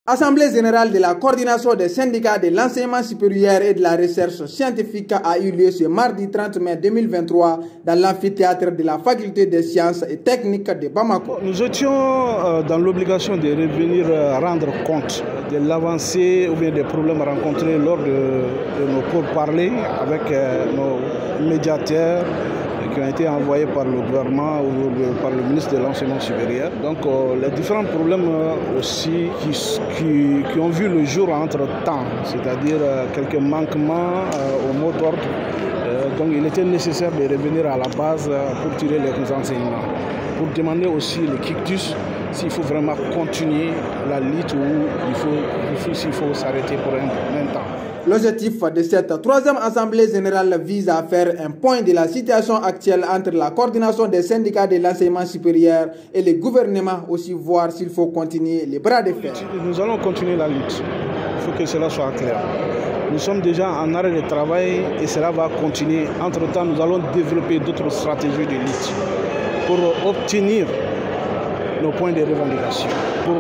Assemblée générale de la coordination des syndicats de l'enseignement supérieur et de la recherche scientifique a eu lieu ce mardi 30 mai 2023 dans l'amphithéâtre de la faculté des sciences et techniques de Bamako. Nous étions dans l'obligation de revenir rendre compte de l'avancée ou bien des problèmes rencontrés lors de nos pourparlers avec nos médiateurs qui ont été envoyés par le gouvernement ou par le ministre de l'Enseignement supérieur. Donc les différents problèmes aussi qui ont vu le jour entre-temps, c'est-à-dire quelques manquements au mot d'ordre. Donc il était nécessaire de revenir à la base pour tirer les enseignements, pour demander aussi le quictus s'il faut vraiment continuer la lutte ou s'il faut s'arrêter pour un temps. L'objectif de cette troisième assemblée générale vise à faire un point de la situation actuelle entre la coordination des syndicats de l'enseignement supérieur et le gouvernement, aussi voir s'il faut continuer les bras de fer. Nous allons continuer la lutte, il faut que cela soit clair. Nous sommes déjà en arrêt de travail et cela va continuer. Entre-temps, nous allons développer d'autres stratégies de lutte pour obtenir nos points de revendication, pour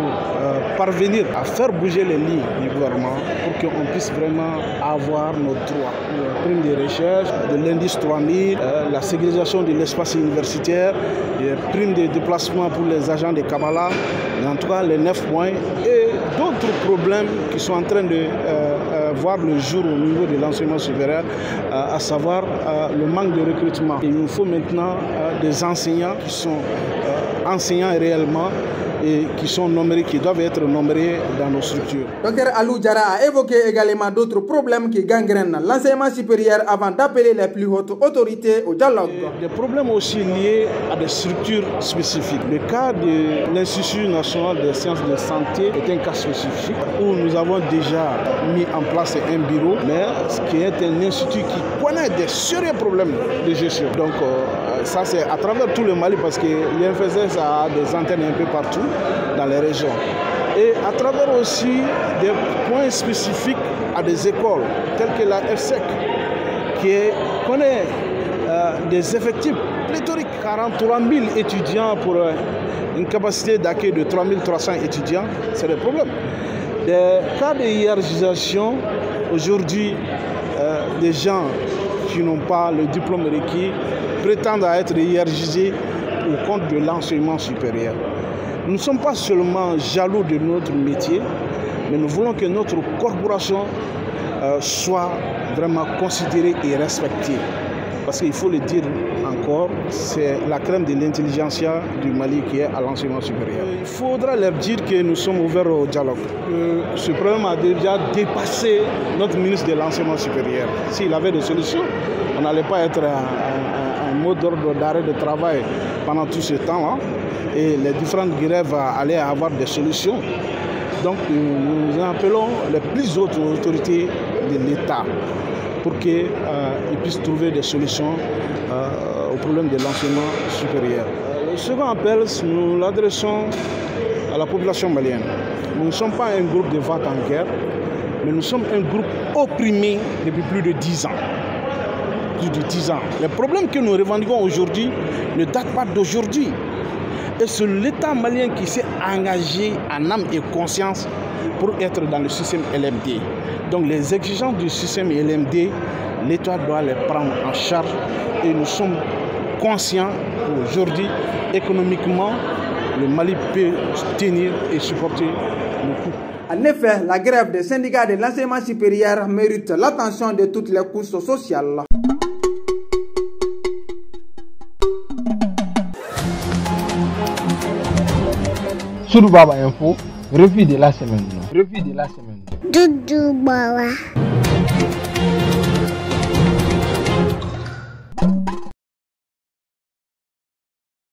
parvenir à faire bouger les lignes du gouvernement pour qu'on puisse vraiment avoir nos droits. La prime de recherche, de l'indice 3000, la sécurisation de l'espace universitaire, les primes de déplacement pour les agents de Kabbalah, en tout cas les 9 points, et d'autres problèmes qui sont en train de voir le jour au niveau de l'enseignement supérieur, à savoir le manque de recrutement. Il nous faut maintenant des enseignants qui sont enseignants réellement et qui sont nombrés, qui doivent être nombrés dans nos structures. Dr Alou Diarra a évoqué également d'autres problèmes qui gangrènent l'enseignement supérieur avant d'appeler les plus hautes autorités au dialogue. Des problèmes aussi liés à des structures spécifiques. Le cas de l'Institut national des sciences de santé est un cas spécifique où nous avons déjà mis en place un bureau, mais qui est un institut qui connaît des sérieux problèmes de gestion. Donc ça c'est à travers tout le Mali parce que l'INFSS a des antennes un peu partout dans les régions. Et à travers aussi des points spécifiques à des écoles telles que la FSEC qui connaît des effectifs pléthoriques, 43 000 étudiants pour une capacité d'accueil de 3 300 étudiants, c'est des problèmes. Des cas de hiérarchisation, aujourd'hui, des gens qui n'ont pas le diplôme requis prétendent à être hiérarchisés au compte de l'enseignement supérieur. Nous ne sommes pas seulement jaloux de notre métier, mais nous voulons que notre corporation soit vraiment considérée et respectée. Parce qu'il faut le dire encore, c'est la crème de l'intelligentsia du Mali qui est à l'enseignement supérieur. Il faudra leur dire que nous sommes ouverts au dialogue. Ce problème a déjà dépassé notre ministre de l'enseignement supérieur. S'il avait des solutions, on n'allait pas être un mot d'ordre d'arrêt de travail pendant tout ce temps-là. Et les différentes grèves allaient avoir des solutions. Donc nous appelons les plus hautes autorités de l'État pour qu'ils puissent trouver des solutions au problème de l'enseignement supérieur. Le second appel, nous l'adressons à la population malienne. Nous ne sommes pas un groupe de vente en guerre, mais nous sommes un groupe opprimé depuis plus de 10 ans. Plus de 10 ans. Les problèmes que nous revendiquons aujourd'hui ne datent pas d'aujourd'hui. Et c'est l'État malien qui s'est engagé en âme et conscience pour être dans le système LMD. Donc les exigences du système LMD, l'État doit les prendre en charge et nous sommes conscients qu'aujourd'hui, économiquement, le Mali peut tenir et supporter le coup. En effet, la grève des syndicats de l'enseignement supérieur mérite l'attention de toutes les couches sociales. Soudou Baba Info, revue de la semaine. Revue de la semaine. Doudou Baba.